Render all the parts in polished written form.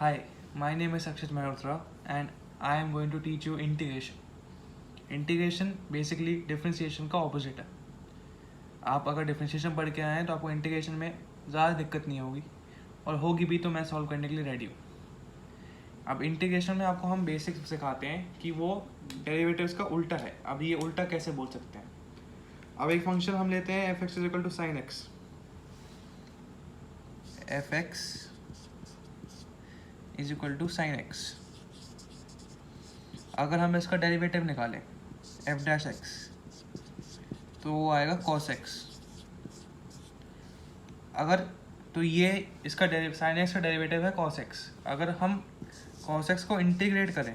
Hi, my name is Akshit Malhotra and I am going to teach you integration. Integration basically differentiation का opposite है. आप अगर differentiation पढ़ के आए हैं तो आपको इंटीग्रेशन में ज़्यादा दिक्कत नहीं होगी, और होगी भी तो मैं सॉल्व करने के लिए रेडी हूँ. अब इंटीग्रेशन में आपको हम बेसिक्स सिखाते हैं कि वो डेरिवेटिव्स का उल्टा है. अब ये उल्टा कैसे बोल सकते हैं. अब एक फंक्शन हम लेते हैं f x is equal to sine x. F x is equal to sine x. अगर हम इसका डेरिवेटिव निकालें एफ डैश एक्स तो वो आएगा कॉस एक्स. अगर तो ये इसका साइन एक्स का डेरिवेटिव है कॉस एक्स. अगर हम कॉस एक्स को इंटीग्रेट करें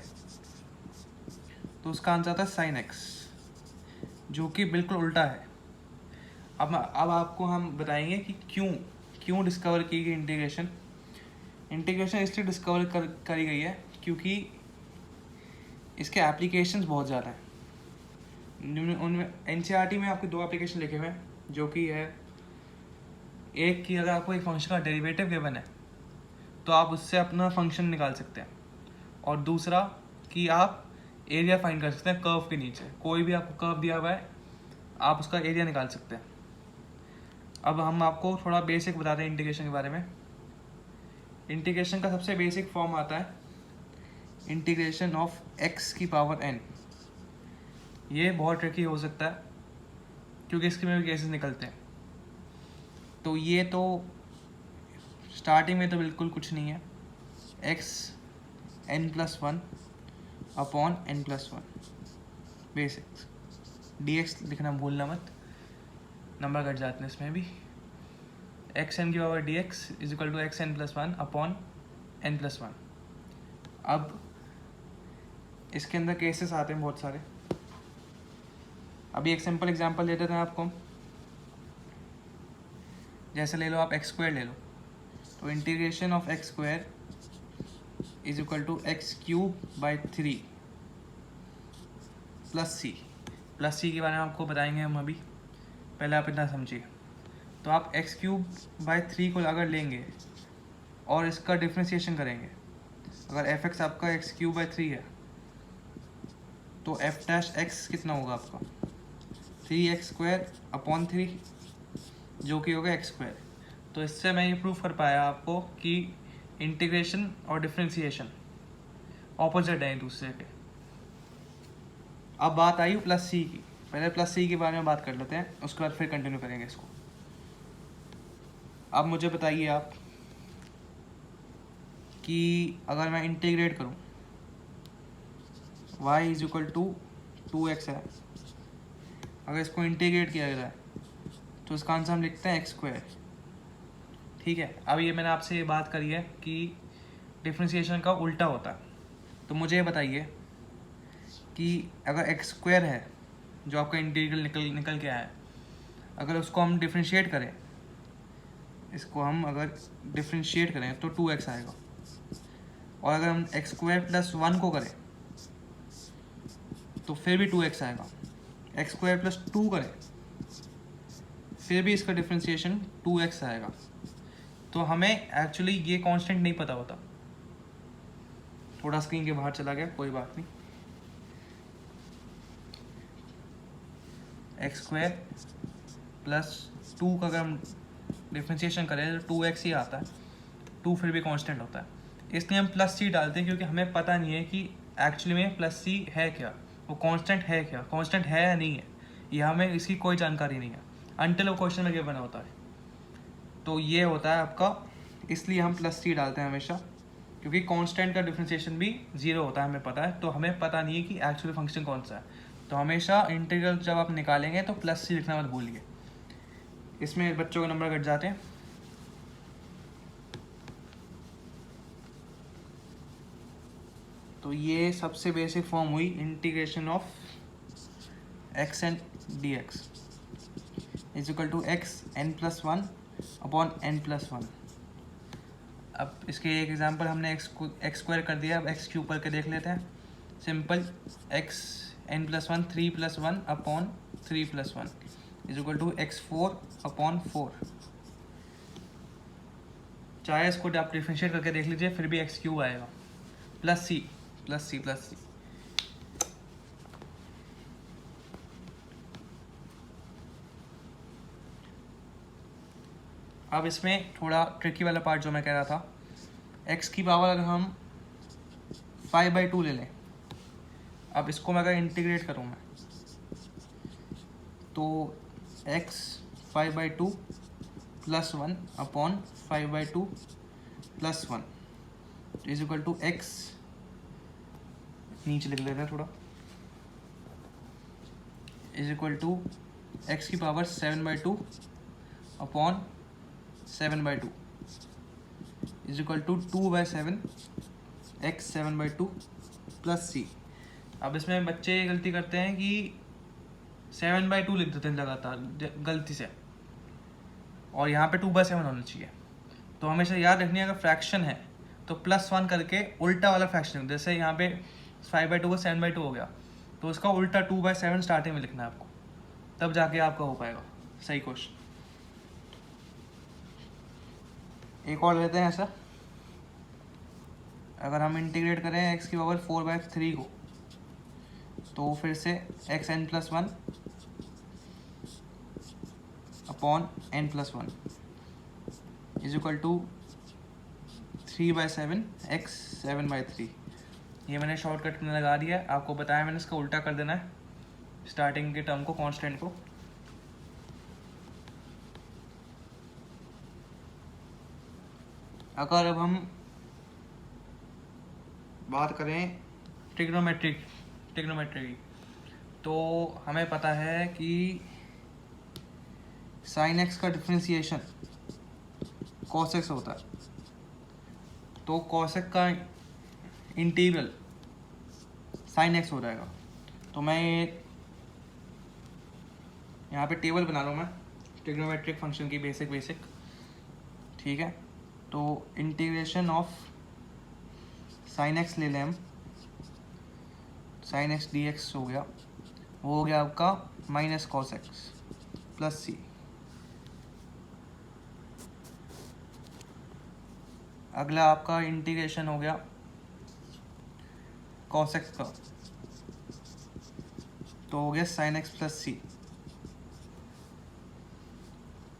तो उसका आंसर आता है साइन एक्स, जो कि बिल्कुल उल्टा है. अब आपको हम बताएंगे कि क्यों डिस्कवर की गई इंटीग्रेशन इसलिए डिस्कवर करी गई है क्योंकि इसके एप्लीकेशंस बहुत ज़्यादा हैं. उनमें एनसीईआरटी में आपके दो एप्लीकेशन लिखे हुए हैं, जो कि है एक कि अगर आपको एक फंक्शन का डेरिवेटिव गिवन है तो आप उससे अपना फंक्शन निकाल सकते हैं, और दूसरा कि आप एरिया फाइंड कर सकते हैं कर्व के नीचे. कोई भी आपको कर्व दिया हुआ है, आप उसका एरिया निकाल सकते हैं. अब हम आपको थोड़ा बेसिक बताते हैं इंटीग्रेशन के बारे में. इंटीग्रेशन का सबसे बेसिक फॉर्म आता है इंटीग्रेशन ऑफ एक्स की पावर एन. ये बहुत ट्रिकी हो सकता है क्योंकि इसके में भी केसेस निकलते हैं. तो ये तो स्टार्टिंग में तो बिल्कुल कुछ नहीं है. X n plus one upon n plus one basics. D x लिखना भूलना मत, नंबर कट जाते हैं इसमें भी. एक्स एन की power d x is equal to x n plus one upon n plus one. अब इसके अंदर केसेस आते हैं बहुत सारे. अभी एक सिंपल एग्जांपल देते हैं आपको. जैसे ले लो आप एक्स स्क्वायर ले लो, तो integration of X square is equal to X cube by three plus C. Plus C के बारे में आपको बताएंगे हम अभी, पहले आप इतना समझिए. तो आप एक्स क्यूब बाई थ्री को अगर लेंगे और इसका डिफ्रेंशिएशन करेंगे, अगर एफ एक्स आपका एक्स क्यूब बाई थ्री है तो एफ डैश एक्स कितना होगा आपका 3x स्क्वायर अपॉन थ्री, जो कि होगा एक्स स्क्वायर. तो इससे मैं ये प्रूफ कर पाया आपको कि इंटीग्रेशन और डिफ्रेंशिएशन ऑपोजिट है एक दूसरे के. अब बात आई प्लस सी की. पहले प्लस सी के बारे में बात कर लेते हैं, उसके बाद फिर कंटिन्यू करेंगे इसको. अब मुझे बताइए आप कि अगर मैं इंटीग्रेट करूं y is equal to 2x है, अगर इसको इंटीग्रेट किया जाए तो इसका आंसर हम लिखते हैं एक्स स्क्वायर. ठीक है. अब ये मैंने आपसे ये बात करी है कि डिफ्रेंशिएशन का उल्टा होता है. तो मुझे ये बताइए कि अगर एक्स स्क्वायर है जो आपका इंटीग्रल निकल के आया है, अगर उसको हम डिफ्रेंशिएट करें, इसको हम अगर डिफ्रेंशिएट करें तो 2x आएगा. और अगर हम एक्स स्क्वायर प्लस वन को करें तो फिर भी 2x आएगा. एक्स स्क्वायर प्लस टू करें फिर भी इसका डिफ्रेंशिएशन 2x आएगा. तो हमें एक्चुअली ये कांस्टेंट नहीं पता होता. थोड़ा स्क्रीन के बाहर चला गया, कोई बात नहीं. एक्स स्क्वायर प्लस टू का अगर हम डिफ्रेंशिएशन करें तो 2x ही आता है. 2 फिर भी कांस्टेंट होता है, इसलिए हम प्लस सी डालते हैं, क्योंकि हमें पता नहीं है कि एक्चुअली में प्लस सी है क्या, वो कांस्टेंट है क्या, कांस्टेंट है या नहीं है, ये हमें इसकी कोई जानकारी नहीं है अनटिल वो क्वेश्चन में गिवन होता है. तो ये होता है आपका, इसलिए हम प्लस सी डालते हैं हमेशा, क्योंकि कांस्टेंट का डिफरेंशिएशन भी जीरो होता है, हमें पता है. तो हमें पता नहीं है कि एक्चुअली फंक्शन कौन सा है. तो हमेशा इंटीग्रल जब आप निकालेंगे तो प्लस सी लिखना मत भूलिए, इसमें बच्चों के नंबर घट जाते हैं. तो ये सबसे बेसिक फॉर्म हुई integration of x n d x is equal to x n plus one upon n plus one. अब इसके एक एग्जांपल हमने एक्स स्क्वायर कर दिया, अब एक्स क्यूब करके देख लेते हैं. Simple, x n plus one 3 plus one upon 3 plus one is equal to x 4 upon 4. चाहे इसको आप डिफरेंशिएट करके देख लीजिए, फिर भी एक्स क्यूब आएगा plus C plus C plus C. अब इसमें थोड़ा ट्रिकी वाला पार्ट जो मैं कह रहा था, एक्स की पावर अगर हम 5/2 ले लें, अब इसको मैं अगर इंटीग्रेट करूँ मैं, तो x 5/2 plus 1 upon 5/2 plus 1 is equal to x, नीचे लिख लेते हैं थोड़ा, इज इक्वल टू x की power 7/2 upon 7/2 is equal to 2/7 x 7/2 plus c। अब इसमें बच्चे गलती करते हैं कि 7/2 लिख देते हैं लगातार गलती से, और यहाँ पे 2/7 होना चाहिए। तो हमेशा याद रखनी है, अगर फ्रैक्शन है तो +1 करके उल्टा वाला फ्रैक्शन, जैसे यहाँ पे 5/2 का 7/2 हो गया, तो उसका उल्टा 2/7 स्टार्टिंग में लिखना है आपको, तब जाके आपका हो पाएगा सही क्वेश्चन। एक और लेते हैं ऐसा, अगर हम इंटीग्रेट करें x की पावर 4/3 को, तो फिर से xn+1 upon n+1 is equal to 3/7 x 7/3। ये मैंने शॉर्टकट में लगा दिया है, आपको बताया मैंने, इसका उल्टा कर देना है स्टार्टिंग के टर्म को, कांस्टेंट को। अगर अब हम बात करें ट्रिग्नोमेट्री की, तो हमें पता है कि साइन एक्स का डिफ्रेंसिएशन कॉस एक्स होता है, तो कॉस एक्स का इंटीग्रल साइन एक्स हो जाएगा। तो मैं यहाँ पे टेबल बना लूँ मैं ट्रिग्नोमेट्रिक फंक्शन की, बेसिक, ठीक है। तो इंटीग्रेशन ऑफ साइन एक्स ले लें हम, साइन एक्स डी एक्स हो गया, वो हो गया आपका माइनस कॉस एक्स प्लस सी। अगला आपका इंटीग्रेशन हो गया कॉस एक्स का, तो हो गया साइन एक्स प्लस सी।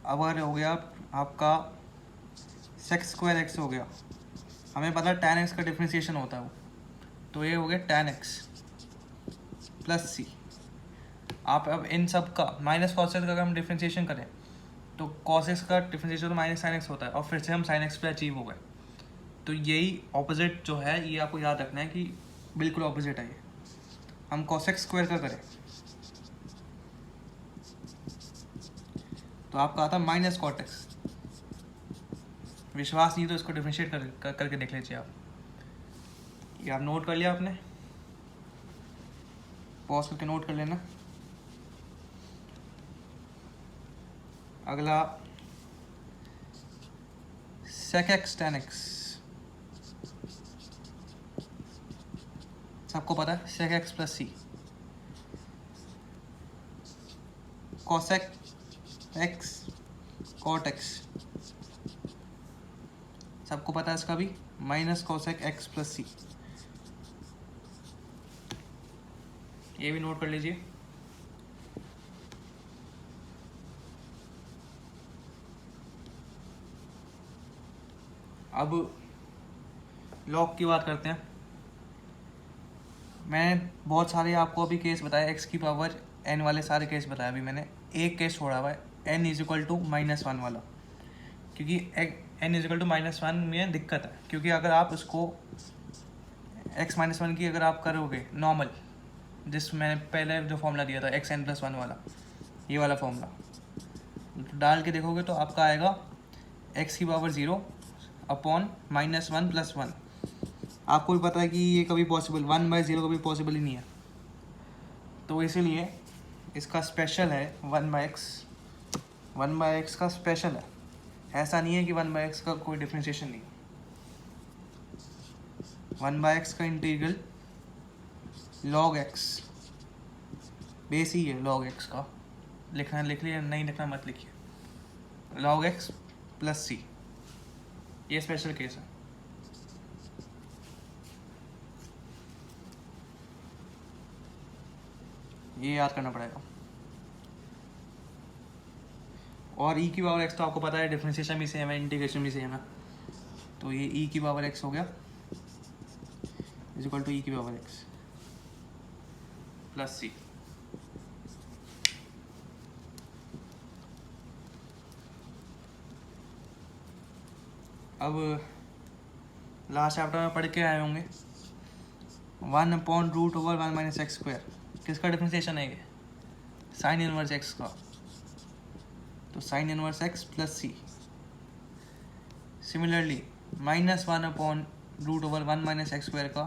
अब हो गया आपका सेक्स स्क्वायर एक्स हो गया, हमें पता है tan एक्स का डिफ्रेंसिएशन होता है वो, तो ये हो गया tan एक्स प्लस सी। आप अब इन सब का माइनस कॉस एक्स का अगर हम डिफ्रेंसिएशन करें, तो कॉस एक्स का डिफ्रेंसिएशन तो माइनस साइन एक्स होता है, और फिर से हम साइन एक्स पे अचीव हो गए। तो यही ऑपोजिट जो है, ये आपको याद रखना है कि बिल्कुल ऑपोजिट है ये। हम कॉस एक्स स्क्वायर का करें तो आपका आता माइनस कॉट एक्स। विश्वास नहीं तो इसको डिफरेंशिएट करके देख लीजिए आप। ये आप नोट कर लिया आपने, पॉज करके नोट कर लेना। अगला सेक एक्स टेन एक्स, सबको पता है सेक एक्स प्लस सी। कॉसेक एक्स कॉट एक्स, सबको पता है इसका भी, माइनस कॉसेक एक्स प्लस सी। ये भी नोट कर लीजिए। अब लॉग की बात करते हैं। मैंने बहुत सारे आपको अभी केस बताए, एक्स की पावर एन वाले सारे केस बताए। अभी मैंने एक केस छोड़ा हुआ है, एन इज इक्वल टू -1 वाला, क्योंकि एन इज इक्वल टू -1 में दिक्कत है। क्योंकि अगर आप उसको x-1 की अगर आप करोगे नॉर्मल, जिस मैंने पहले जो फॉर्मूला दिया था xn+1 वाला, ये वाला फॉर्मूला तो डाल के देखोगे तो आपका आएगा x की पावर 0 अपॉन -1 + 1। आपको भी पता है कि ये कभी पॉसिबल 1/0 कभी पॉसिबल ही नहीं है, तो इसीलिए इसका स्पेशल है 1/x का स्पेशल है। ऐसा नहीं है कि 1/x का कोई डिफ्रेंशिएशन नहीं। 1/x का इंटीग्रल log x बेस ही है, log x का लिखना लिख लिया, नहीं लिखना मत लिखिए, log x प्लस सी। ये स्पेशल केस है। ये याद करना पड़ेगा। और e की पावर x तो आपको पता है डिफरेंशिएशन भी सेम है, इंटीग्रेशन भी सेम है, तो ये e की पावर x हो गया इज इक्वल टू e की पावर x प्लस c। अब लास्ट चैप्टर में पढ़ के आए होंगे 1/√1 माइनस एक्स स्क्वायर, किसका डिफरेंशिएशन है ये? साइन इनवर्स x का, तो sine inverse x plus c। Similarly -1/√1 minus X square का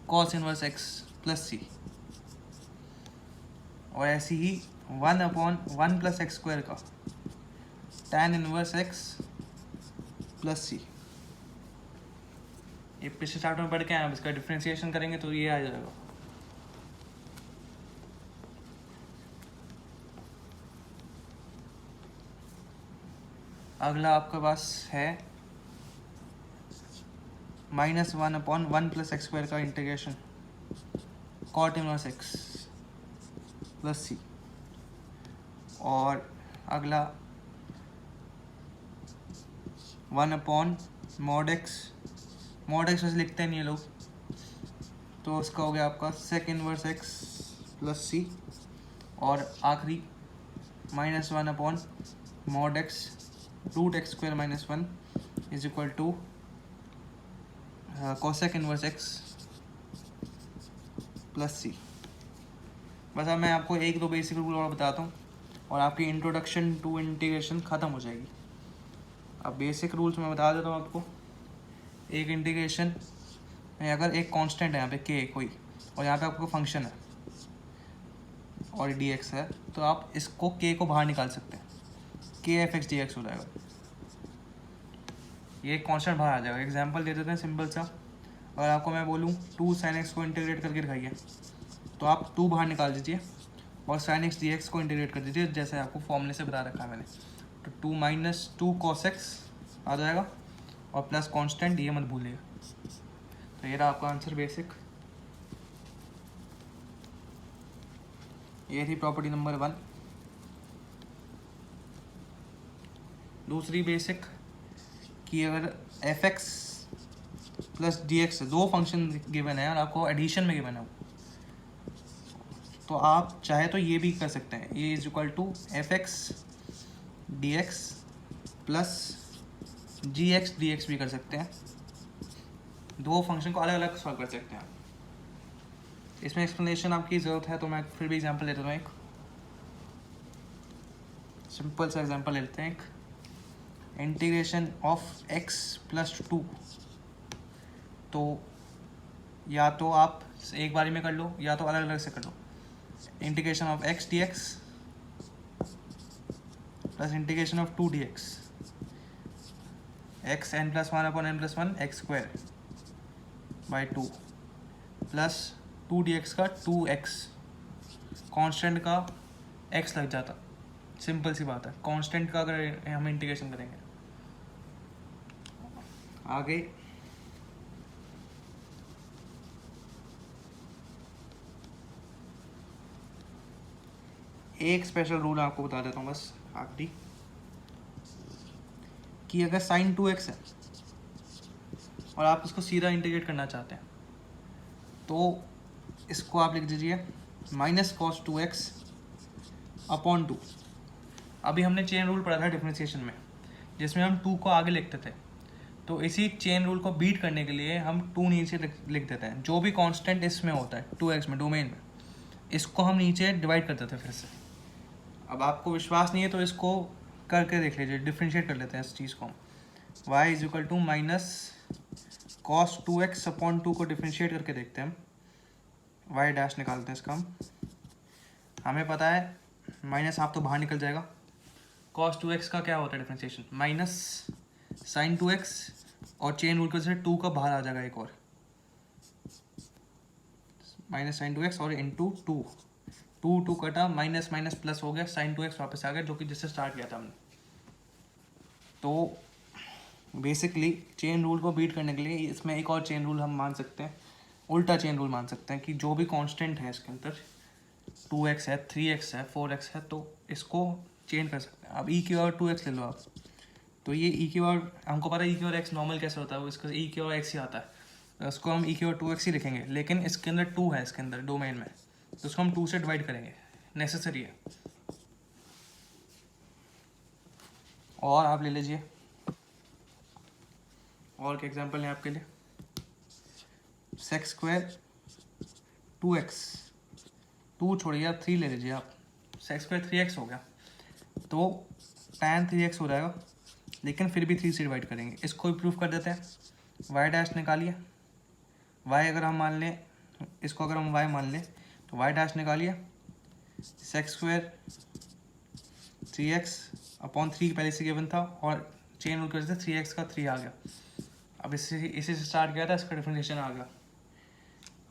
cos inverse x plus c, और ऐसे ही 1/1 प्लस एक्स स्क्वायर का tan inverse x plus c। ये पिछले चैप्टर में पढ़ के आए, अब इसका डिफरेंशिएशन करेंगे तो ये आ जाएगा। अगला आपके पास है -1/1 प्लस एक्स स्क्वायर का integration cot inverse x plus c, और अगला 1/mod x वैसे लिखते नहीं है लोग, तो उसका हो गया आपका sec inverse x plus c, और आखिरी -1/mod x root x square minus 1 is equal to cosec inverse x plus c। बस अब मैं आपको एक दो बेसिक रूल और बताता हूँ और आपकी इंट्रोडक्शन टू इंटीग्रेशन ख़त्म हो जाएगी। अब बेसिक रूल्स मैं बता देता हूँ आपको। एक इंटीग्रेशन में अगर एक कांस्टेंट है यहाँ पे k कोई, और यहाँ पे आपको फंक्शन है और dx है, तो आप इसको k को बाहर निकाल सकते हैं, k f x dx हो जाएगा। ये कांस्टेंट बाहर आ जाएगा। एग्जांपल दे देते हैं सिंपल सा। अगर आपको मैं बोलूँ 2 sin x को इंटीग्रेट करके दिखाइए, तो आप 2 बाहर निकाल दीजिए और sin x dx को इंटीग्रेट कर दीजिए, जैसे आपको फॉर्मूले से बता रखा है मैंने। तो 2 माइनस 2 cos x आ जाएगा और प्लस कांस्टेंट, ये मत भूलिएगा। तो ये रहा आपका आंसर बेसिक। ये थी प्रॉपर्टी नंबर 1। दूसरी बेसिक कि अगर F x plus D x दो फंक्शन गिवन है और आपको एडिशन में गिवन है, तो आप चाहे तो ये भी कर सकते हैं, ये is equal to f x d x plus g x d x भी कर सकते हैं। दो फंक्शन को अलग अलग सॉल्व कर सकते हैं। इसमें एक्सप्लेनेशन आपकी ज़रूरत है तो मैं फिर भी एग्जांपल लेता हूँ। एक सिंपल सा एग्जांपल लेते हैं, एक इंटीग्रेशन ऑफ x प्लस 2। तो या तो आप एक बारी में कर लो या तो अलग अलग से कर लो। Integration of x dx plus integration of 2 dx, x n plus 1/n+1 x square by 2 plus 2 dx का 2x, कांस्टेंट का x लग जाता। सिंपल सी बात है, कांस्टेंट का अगर हम इंटीग्रेशन करेंगे। आगे एक स्पेशल रूल आपको बता देता हूँ बस आखिरी, कि अगर sin 2x है और आप इसको सीधा इंटीग्रेट करना चाहते हैं, तो इसको आप लिख दीजिए माइनस cos 2x अपॉन 2। अभी हमने चेन रूल पढ़ा था डिफरेंशिएशन में, जिसमें हम 2 को आगे लिखते थे। तो इसी चेन रूल को बीट करने के लिए हम 2 नीचे लिख देते हैं। जो भी कांस्टेंट इसमें होता है 2x में डोमेन में, इसको हम नीचे डिवाइड कर देते हैं फिर से। अब आपको विश्वास नहीं है तो इसको करके देख लीजिए, डिफ्रेंशिएट कर लेते हैं इस चीज़ को हम। y is equal to minus cos 2x upon 2 को डिफ्रेंशिएट करके देखते हैं हम। y डैश निकालते हैं इसका हम। हमें पता है माइनस आप तो बाहर निकल जाएगा। कॉस 2x का क्या होता है डिफ्रेंशिएशन, माइनस साइन 2x, और चेन रूल की वजह से 2 का बाहर आ जाएगा एक और, माइनस साइन 2x और इंटू 2 कटा, माइनस माइनस प्लस हो गया, साइन 2x वापस आ गया, जो कि जिससे स्टार्ट किया था हमने। तो बेसिकली चेन रूल को बीट करने के लिए इसमें एक और चेन रूल हम मान सकते हैं, उल्टा चेन रूल मान सकते हैं कि जो भी कांस्टेंट है इसके अंदर 2x है, 3x है, 4x है, तो इसको चेंज कर सकते हैं। अब e की पावर 2x ले लो आप, तो ये e की पावर, हमको पता है e की पावर x नॉर्मल कैसे होता है, वो इसका e की पावर x ही आता है, तो इसको हम e की पावर 2x ही लिखेंगे। लेकिन इसके अंदर 2 है, इसके अंदर डोमेन में, तो उसको हम 2 से डिवाइड करेंगे, नेसेसरी है। और आप ले लीजिए, और क्या एग्जांपल है आपके लिए, सेक्स स्क्वायर 2x, 2 छोड़िए आप 3 ले लीजिए आप, सेक्स स्क्वायर 3x हो गया, तो tan 3x हो जाएगा, लेकिन फिर भी 3 से डिवाइड करेंगे। इसको भी प्रूफ कर देते हैं, y डैश निकालिए, y अगर हम मान लें, इसको अगर हम y मान लें तो y डैश निकालिए, सेक्स स्क्वायर 3x अपॉन 3 पहले से गिवन था, और चेन रूल की वजह से 3x का 3 आ गया। अब इसी से स्टार्ट किया था, इसका डिफरेंशिएशन आ गया।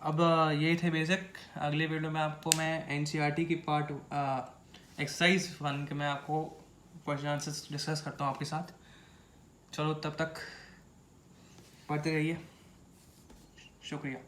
अब यही थे बेसिक। अगले वीडियो में आपको मैं NCERT की पार्ट एक्सरसाइज 1 के मैं आपको क्वेश्चन आंसर्स डिस्कस करता हूँ आपके साथ। चलो तब तक पढ़ते रहिए, शुक्रिया।